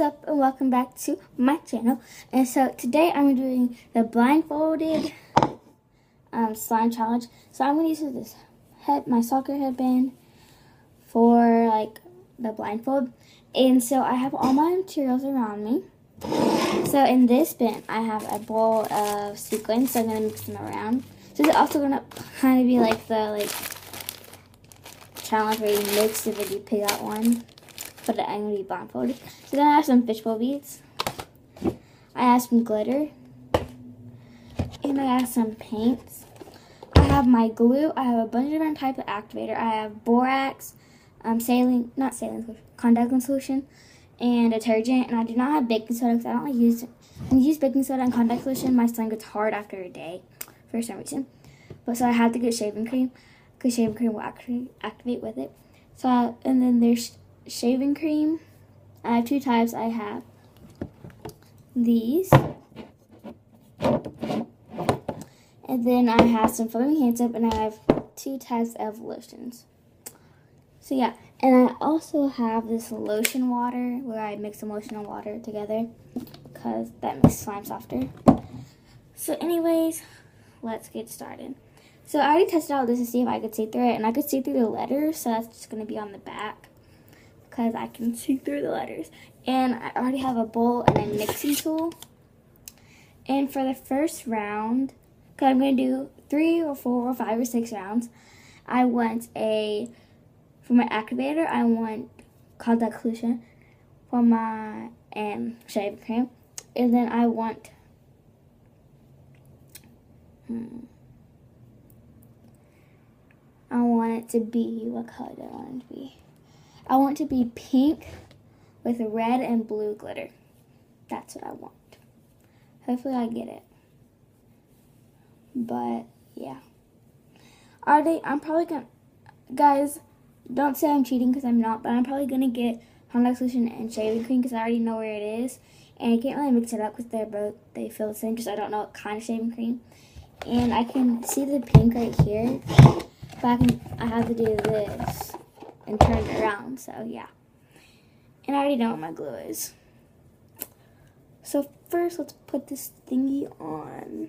What's up and welcome back to my channel. And so today I'm doing the blindfolded slime challenge. So I'm going to use this my soccer headband for like the blindfold. And so I have all my materials around me. So in this bin I have a bowl of sequins, so I'm going to mix them around. So it's also going to kind of be like the challenge where you mix and then you pick out one. But I'm going to be blindfolded. So then I have some fishbowl beads. I have some glitter. And I have some paints. I have my glue. I have a bunch of different types of activator. I have borax, contact lens solution, and detergent. And I do not have baking soda because I don't like use. When you use baking soda and contact solution, my slime gets hard after a day for some reason. But so I have to get shaving cream because shaving cream will actually activate with it. So and then there's shaving cream. I have two types. I have these, and then I have some foaming hand soap, and I have two types of lotions. So yeah, and I also have this lotion water where I mix some lotion and water together because that makes slime softer. So anyways, let's get started. So I already tested out this to see if I could see through it, and I could see through the letters, so that's just going to be on the back because I can see through the letters. And I already have a bowl and a mixing tool. And for the first round, because I'm going to do 3 or 4 or 5 or 6 rounds, I want for my activator, I want contact solution for my shaving cream. And then I want it to be, what color do I want it to be? I want it to be pink with red and blue glitter. That's what I want. Hopefully I get it. But yeah. I'm probably gonna, guys, don't say I'm cheating because I'm not, but I'm probably gonna get contact solution and shaving cream because I already know where it is. And I can't really mix it up because they feel the same, just I don't know what kind of shaving cream. And I can see the pink right here, but I have to do this and turn it around, so yeah. And I already know what my glue is. So first, let's put this thingy on.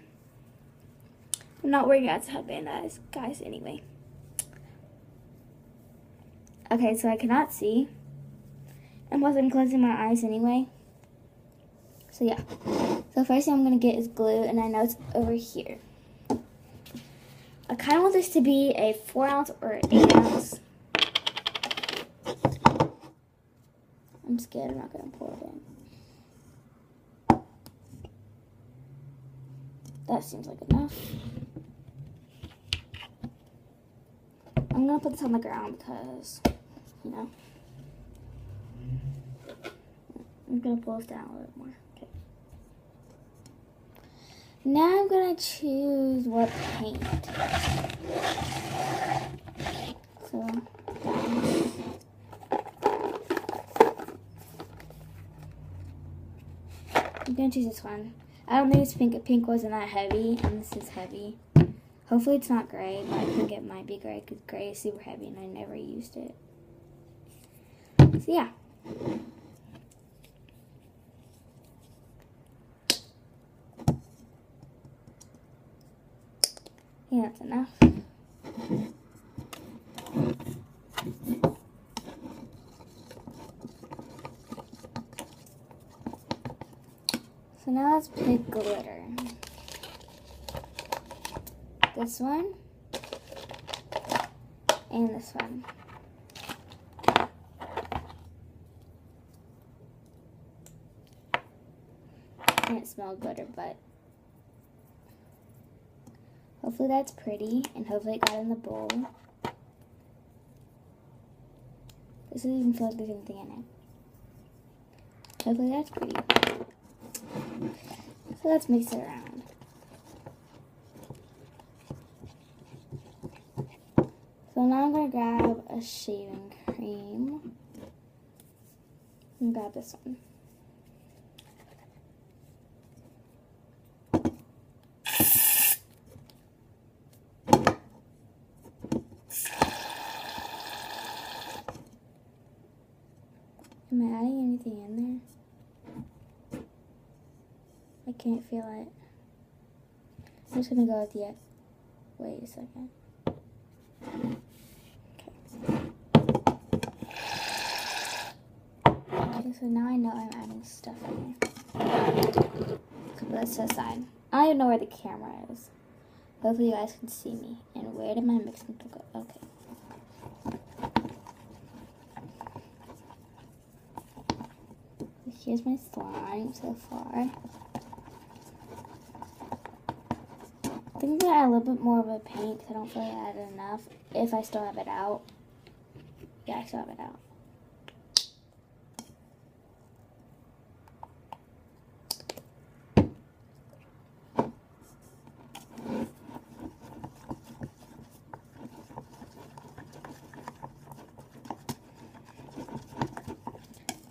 I'm not wearing a headband, guys, anyway. Okay, so I cannot see. And plus, I'm closing my eyes anyway. So yeah. So first thing I'm going to get is glue, and I know it's over here. I kind of want this to be a 4 ounce or an 8 ounce. I'm scared I'm not going to pour it in. That seems like enough. I'm going to put this on the ground because, you know, I'm going to pull this down a little bit more. Okay. Now I'm going to choose what paint. So, I'm going to choose this one. I don't think it's pink. Pink wasn't that heavy, and this is heavy. Hopefully it's not gray, but I think it might be gray because gray is super heavy and I never used it. So yeah. Yeah, that's enough. So now let's pick glitter. This one and this one. And it smells glitter, but hopefully that's pretty, and hopefully it got in the bowl. This doesn't even feel like there's anything in it. Hopefully that's pretty. So let's mix it around. So now I'm going to grab a shaving cream and grab this one. Am I adding anything in there? can't feel it. I'm just gonna go with the, wait a second. Okay, so now I know I'm adding stuff in here. Put this to the side. I don't even know where the camera is. Hopefully you guys can see me. And where did my mixing tool go? Okay. Here's my slime so far. I think I'm gonna add a little bit more of a paint because I don't feel like I added enough. If I still have it out. Yeah, I still have it out.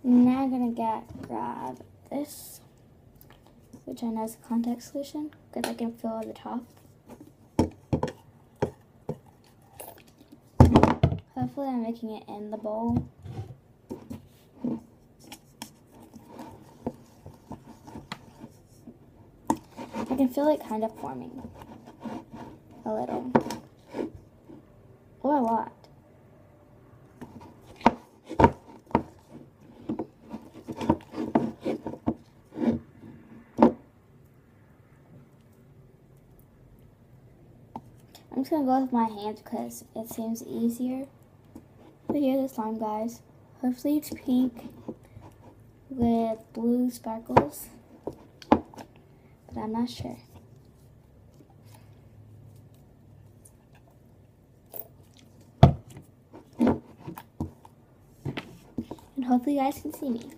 Now I'm gonna grab this, which I know is a contact solution, because I can fill at the top. Hopefully I'm making it in the bowl. I can feel it kind of forming a little, or a lot. I'm just gonna go with my hands because it seems easier. So here's the slime, guys. Hopefully it's pink with blue sparkles, but I'm not sure. And hopefully you guys can see me.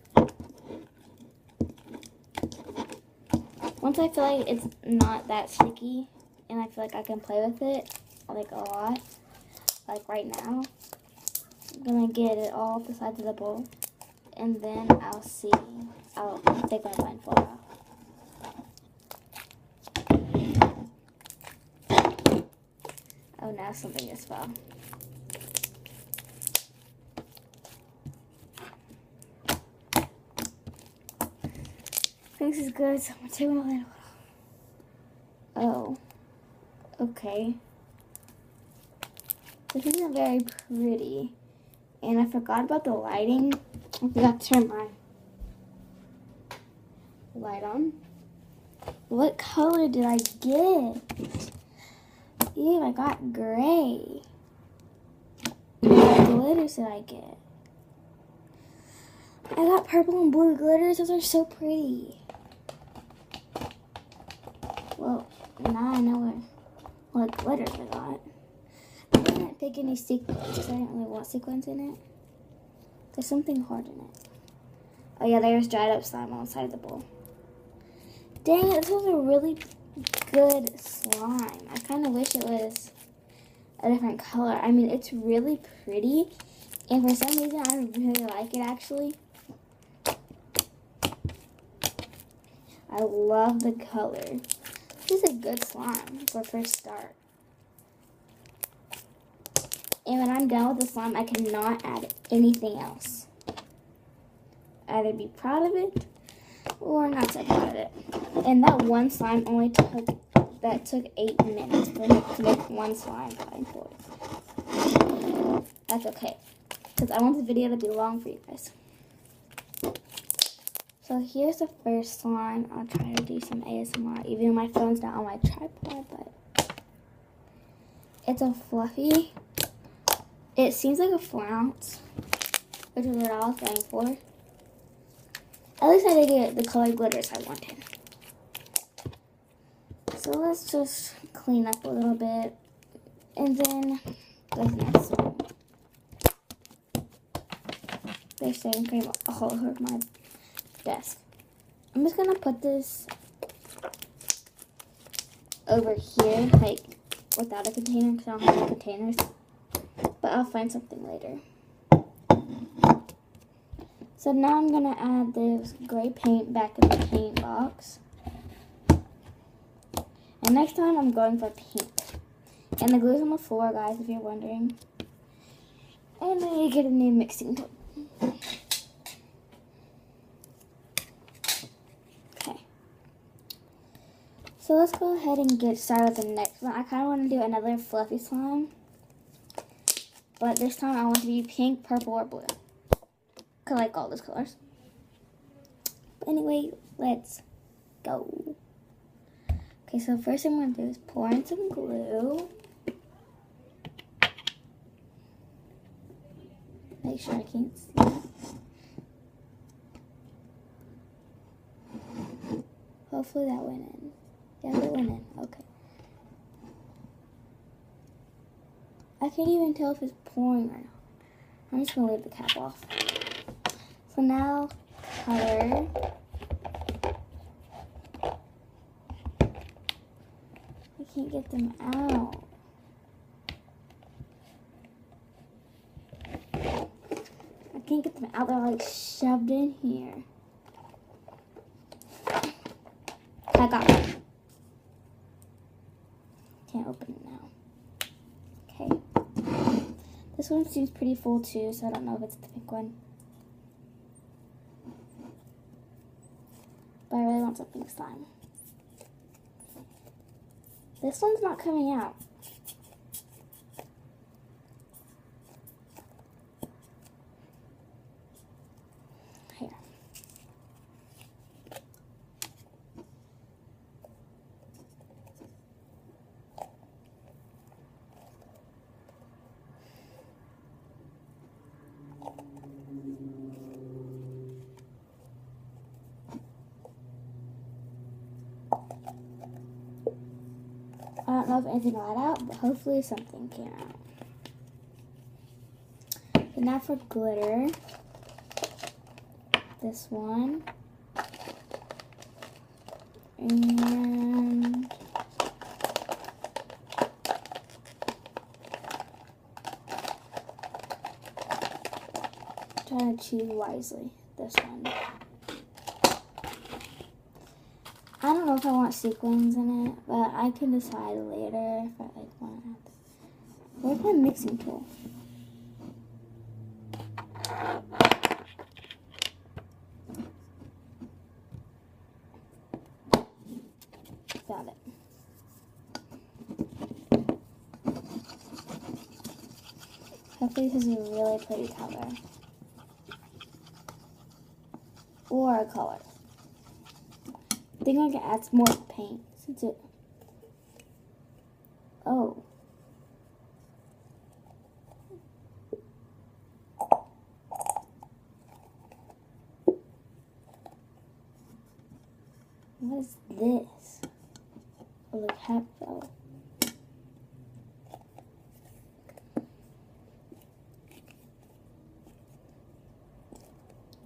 Once I feel like it's not that sticky and I feel like I can play with it like a lot, like right now, I'm gonna get it all off the sides of the bowl, and then I'll take my blindfold off. Oh, now something just fell. This is good, so I'm gonna take my blindfold off. Oh, okay. This isn't very pretty. And I forgot about the lighting. I forgot to turn my light on. What color did I get? Ew, I got gray. What glitters did I get? I got purple and blue glitters. Those are so pretty. Well, now I know what glitters I got. I didn't pick any sequins because I didn't really want sequins in it. There's something hard in it. Oh yeah, there's dried up slime on the side of the bowl. Dang it, this was a really good slime. I kind of wish it was a different color. I mean, it's really pretty. And for some reason, I really like it actually. I love the color. This is a good slime for first start. And when I'm done with the slime, I cannot add anything else. Either be proud of it or not so proud of it. And that one slime only took 8 minutes for me to make one slime blindfolded. That's okay, because I want the video to be long for you guys. So here's the first slime. I'll try to do some ASMR, even though my phone's not on my tripod, but it's a fluffy. It seems like a flounce, which is what I was going for. At least I did get the color glitters I wanted. So let's just clean up a little bit, and then go to the next one. There's shaving cream all over my desk. I'm just gonna put this over here, like without a container, because I don't have any containers. But I'll find something later. So now I'm gonna add this gray paint back in the paint box. And next time I'm going for pink. And the glue's on the floor, guys, if you're wondering. And then you get a new mixing tool. Okay. So let's go ahead and get started with the next one. I kind of want to do another fluffy slime. But this time I want it to be pink, purple, or blue. I like all those colors. But anyway, let's go. Okay, so first thing I'm going to do is pour in some glue. Make sure I can't see it. Hopefully that went in. Yeah, it went in. Okay. I can't even tell if it's pouring or not. I'm just going to leave the cap off. So now, color. I can't get them out. I can't get them out. They're like shoved in here. I got one. Can't open it now. Okay. This one seems pretty full too, so I don't know if it's the pink one. But I really want some pink slime. This one's not coming out. Here. I don't know if anything got out, but hopefully something came out. So now for glitter. This one. And trying to choose wisely. This one. I don't know if I want sequins in it, but I can decide later if I like want to. Where's my mixing tool? Got it. Hopefully this is a really pretty color. Or a color. I think I can add some more paint since it. Oh. What is this? Oh, the cap fell.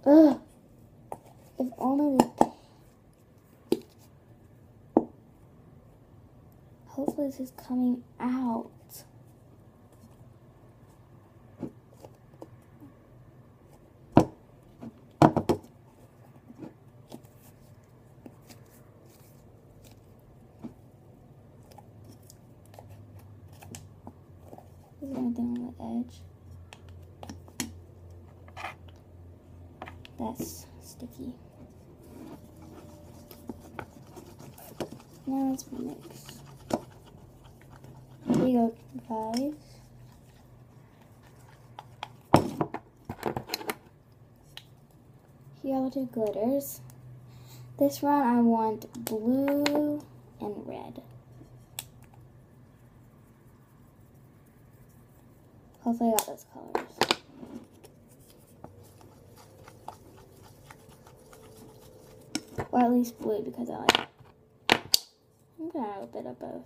Ugh. If only the. Hopefully this is coming out. Is there anything on the edge? That's sticky. Now let's mix. Here you go, guys. Here are the two glitters. This round I want blue and red. Hopefully I got those colors. Or at least blue because I like it. I'm gonna have a bit of both.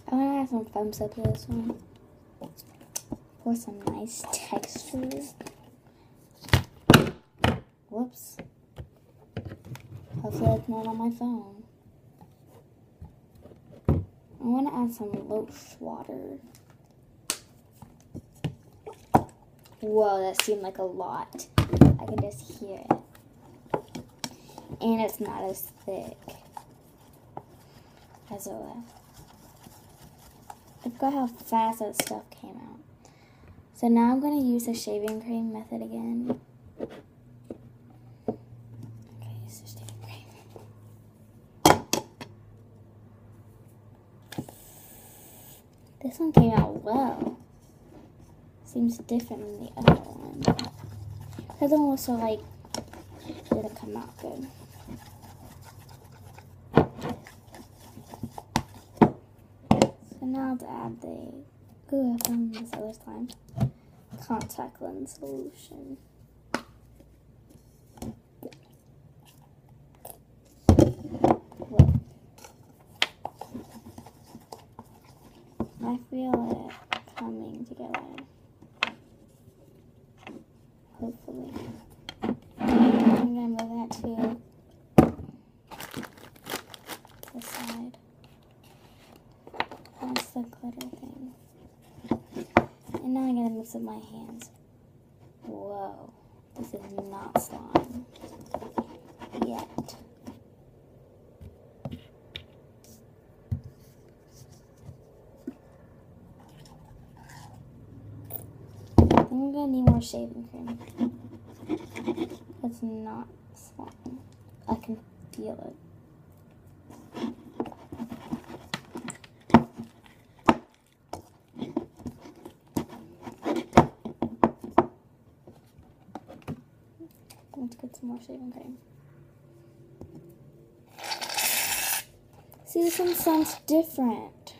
I'm gonna add some foam soap to this one for some nice texture. Whoops. Hopefully it's not on my phone. I want to add some loose water. Whoa, that seemed like a lot. I can just hear it. and it's not as thick as it was. I forgot how fast that stuff came out. So now I'm going to use the shaving cream method again. Okay, so shaving cream. This one came out well. Seems different than the other one. The other one was so like, didn't come out good. So now to add the, I found this other slime, contact lens solution. Whoa. I feel it coming together. Hopefully. I'm going to move that to the side. That's the glitter thing. And now I'm going to mix with my hands. Whoa. This is not slime. Yet. I'm going to need more shaving cream. It's not slime. I can feel it. Let's get some more shaving cream. See, this one sounds different.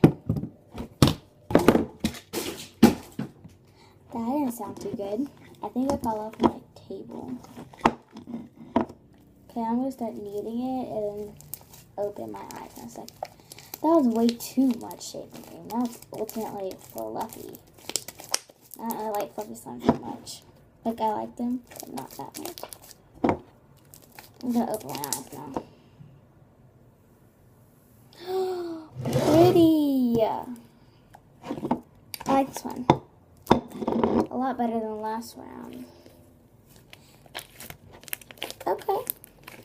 That didn't sound too good. I think it fell off my table. Okay, I'm going to start kneading it and open my eyes in a second. That was way too much shaving cream. That's ultimately fluffy. I don't really like fluffy slime so much. Like, I like them, but not that much. I'm going to open my eyes now. Pretty! I like this one. A lot better than the last round. Okay.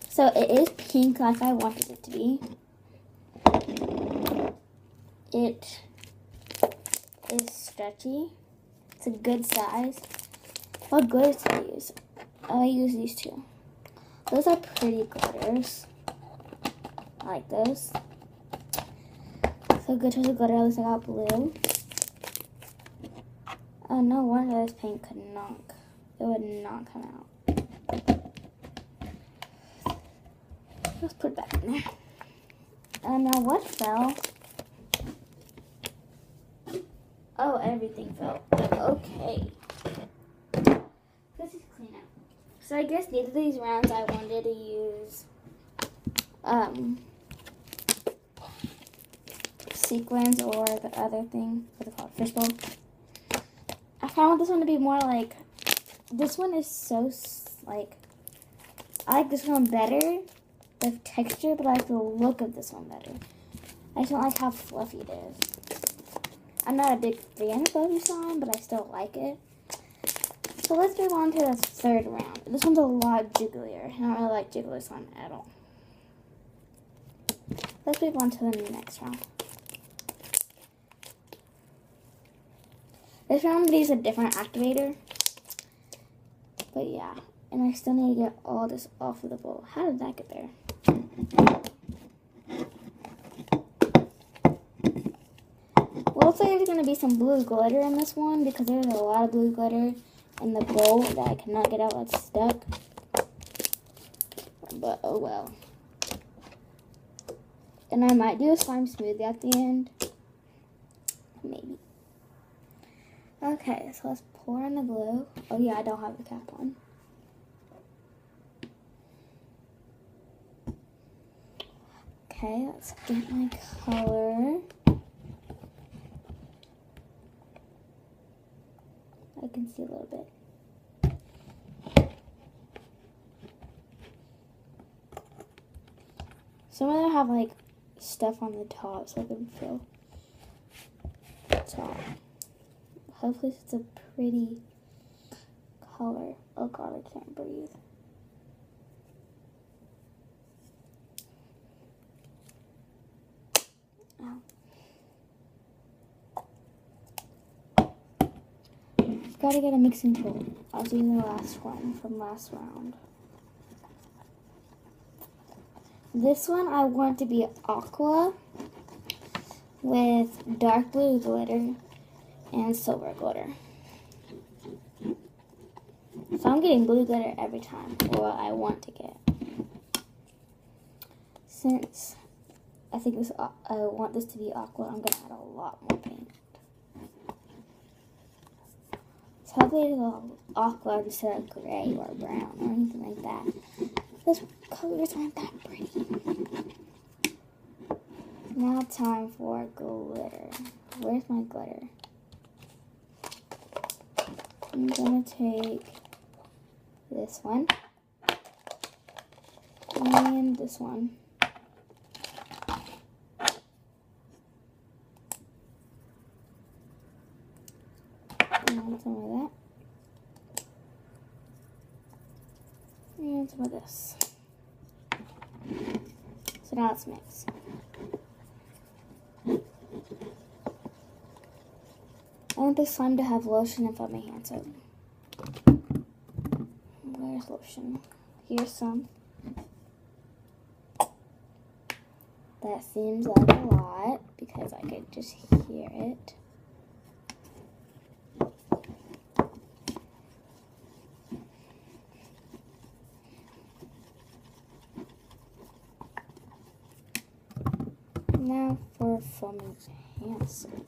So it is pink like I wanted it to be. It is stretchy. It's a good size. What glitters do I use? I use these two. Those are pretty glitters. I like those. So good choice of glitter. At least I got blue. Oh, no wonder this paint could not. It would not come out. Let's put it back in there. Now what fell? Oh, everything fell. Okay. This is clean up. So I guess neither of these rounds I wanted to use sequins or the other thing. What's it called? Fishbowl. I kind of want this one to be more like, this one is so, like, I like this one better, the texture, but I like the look of this one better. I just don't like how fluffy it is. I'm not a big fan of fluffy slime, but I still like it. So let's move on to the third round. This one's a lot jigglier. I don't really like jiggly slime at all. Let's move on to the next round. This round I'm going to use a different activator. But yeah, and I still need to get all this off of the bowl. How did that get there? Well, looks like there's going to be some blue glitter in this one because there's a lot of blue glitter in the bowl that I cannot get out. That's stuck. But oh well. And I might do a slime smoothie at the end. Maybe. Okay, so let's pour in the glue. Oh yeah, I don't have the cap on. Okay, let's get my color. I can see a little bit. Some of them have like stuff on the top so I can feel the top. Hopefully it's a pretty color. Oh god, I can't breathe. Gotta get a mixing bowl. I was using the last one from last round. This one I want to be aqua with dark blue glitter and silver glitter. So I'm getting blue glitter every time, or what I want to get. Since I think I want this to be aqua, I'm gonna add a lot more paint. So hopefully it'll aqua instead of gray or brown or anything like that. Those colors aren't that pretty. Now time for glitter. Where's my glitter? I'm gonna take this one and this one. And some of that. And some of this. So now let's mix. I want this slime to have lotion and put my hands up. Where's lotion? Here's some. That seems like a lot because I could just hear it. Now for foaming hand soap.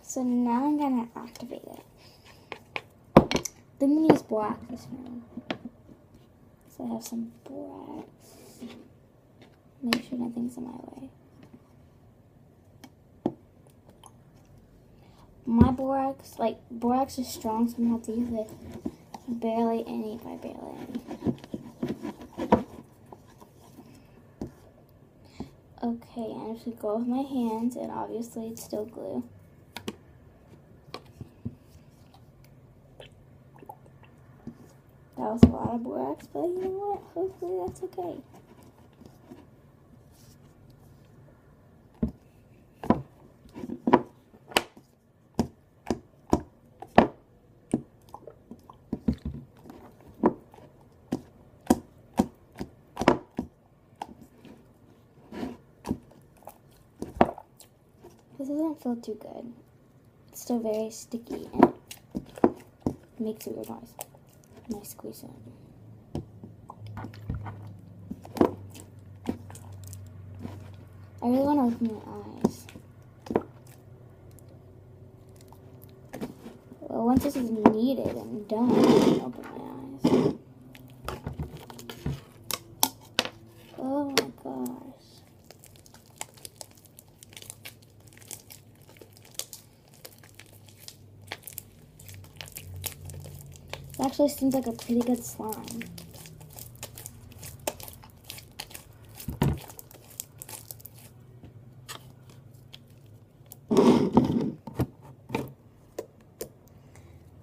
So now I'm gonna activate it. Then I'm gonna use borax this round. So I have some borax. Make sure nothing's in my way. My borax, borax is strong, so I'm gonna have to use it barely any by barely any. Okay, I'm just gonna go with my hands, and obviously it's still glue. That was a lot of borax, but you know what? Hopefully that's okay. This doesn't feel too good. It's still very sticky and it makes a weird noise. And I squeeze it. I really want to open my eyes. Well, once this is kneaded and done, I can open my eyes. Oh my gosh. It actually seems like a pretty good slime.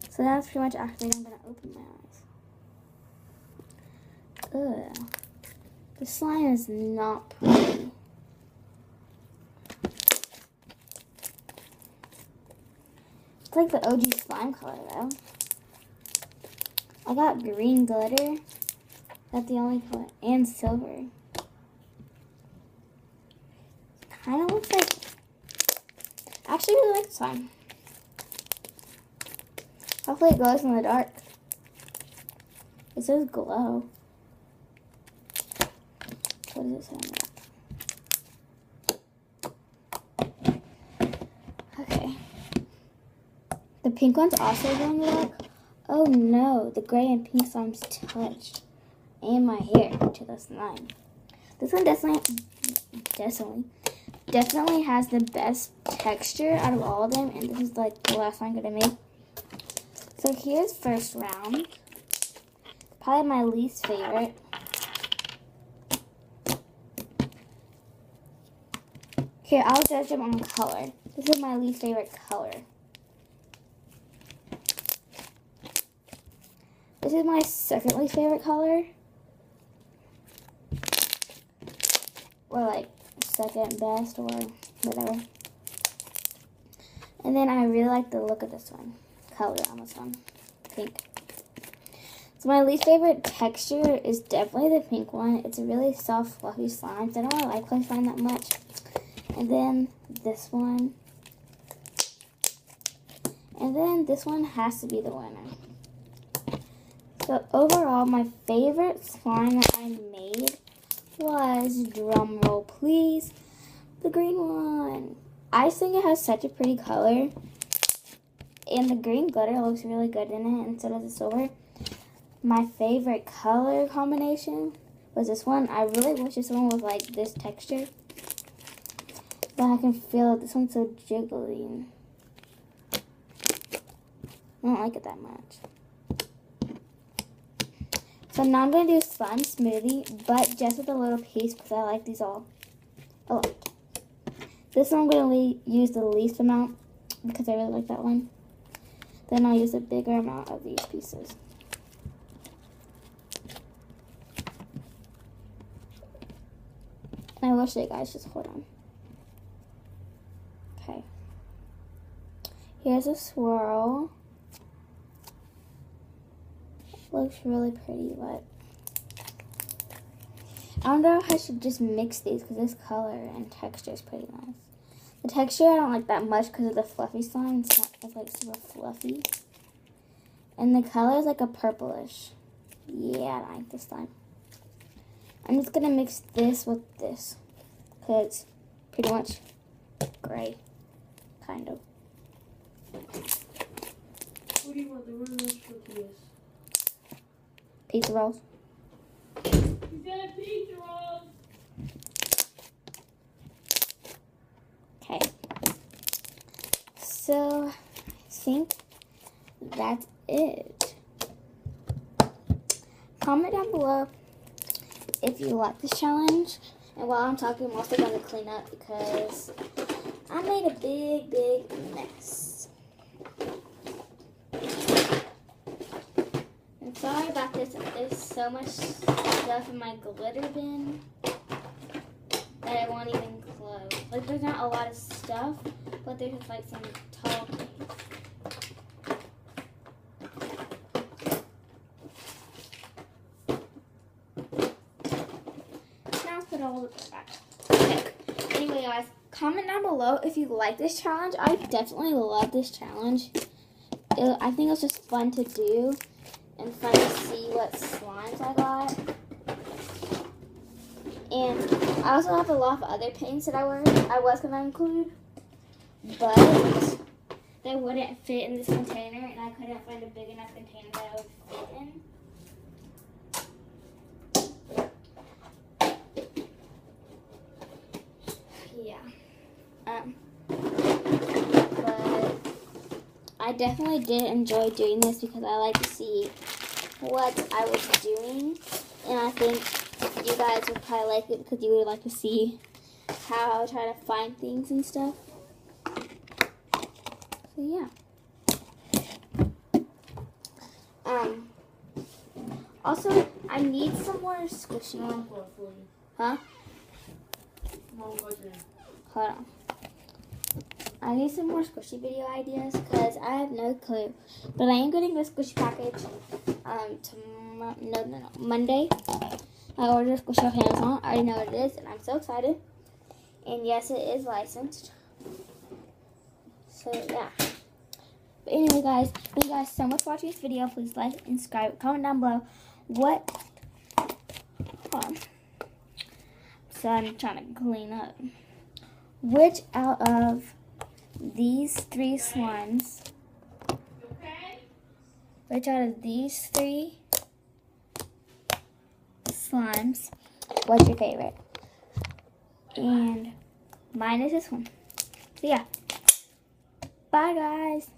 So that's pretty much activated. I'm going to open my eyes. Ugh. The slime is not pretty. It's like the OG slime color though. I got green glitter. That's the only color. And silver. Kind of looks like... I actually really like the slime. Hopefully it glows in the dark. It says glow. What does it say on that? Okay. The pink one's also glow in the dark. Oh no, the gray and pink slimes touched. And my hair to the slime. This one definitely has the best texture out of all of them. And this is like the last one I'm going to make. So here's first round. Probably my least favorite. Here, I'll judge them on color. This is my least favorite color. This is my second least favorite color. Or like second best or whatever. And then I really like the look of this one. Color on this one. Pink. So my least favorite texture is definitely the pink one. It's a really soft, fluffy slime. So I don't really like fluffy slime that much. And then this one. And then this one has to be the winner. So overall, my favorite slime that I made was, drum roll please, the green one. I just think it has such a pretty color. And the green glitter looks really good in it, and so does the silver. My favorite color combination was this one. I really wish this one was like this texture. But I can feel it. This one's so jiggly. I don't like it that much. So now I'm going to do slime smoothie, but just with a little piece because I like these all a lot. This one I'm going to use the least amount because I really like that one. Then I'll use a bigger amount of these pieces. And I will show you guys, just hold on. Okay. Here's a swirl. Looks really pretty, but I don't know if I should just mix these because this color and texture is pretty nice. The texture I don't like that much because of the fluffy slime. It's not like super fluffy. And the color is like a purplish. Yeah, I don't like this slime. I'm just going to mix this with this because it's pretty much gray, kind of. What do you want? What are those tortillas? Pizza rolls. You said pizza rolls. Okay. So, I think that's it. Comment down below if you like this challenge. And while I'm talking, I'm also going to clean up because I made a big mess. And sorry about this. There's so much stuff in my glitter bin that I won't even close. Like, there's not a lot of stuff, but there's just like some tall things. Now let's put all of it back. Okay. Anyway, guys, comment down below if you like this challenge. I definitely love this challenge. I think it's just fun to do and fun to see what slimes I got. And I also have a lot of other paints that I was going to include, but they wouldn't fit in this container, and I couldn't find a big enough container that I would fit in. Yeah. But I definitely did enjoy doing this because I like to see what I was doing, and I think you guys would probably like it because you would like to see how I would try to find things and stuff. So yeah. Also, I need some more squishy. Huh? Hold on. I need some more squishy video ideas because I have no clue. But I am getting the squishy package Monday. I ordered a squishy off Amazon. I already know what it is, and I'm so excited. And yes, it is licensed. So yeah. But anyway, guys, thank you guys so much for watching this video. Please like and subscribe. Comment down below what. Hold on. So I'm trying to clean up. Which out of these three slimes, which out of these three slimes, what's your favorite? And mine is this one. So yeah. Bye, guys.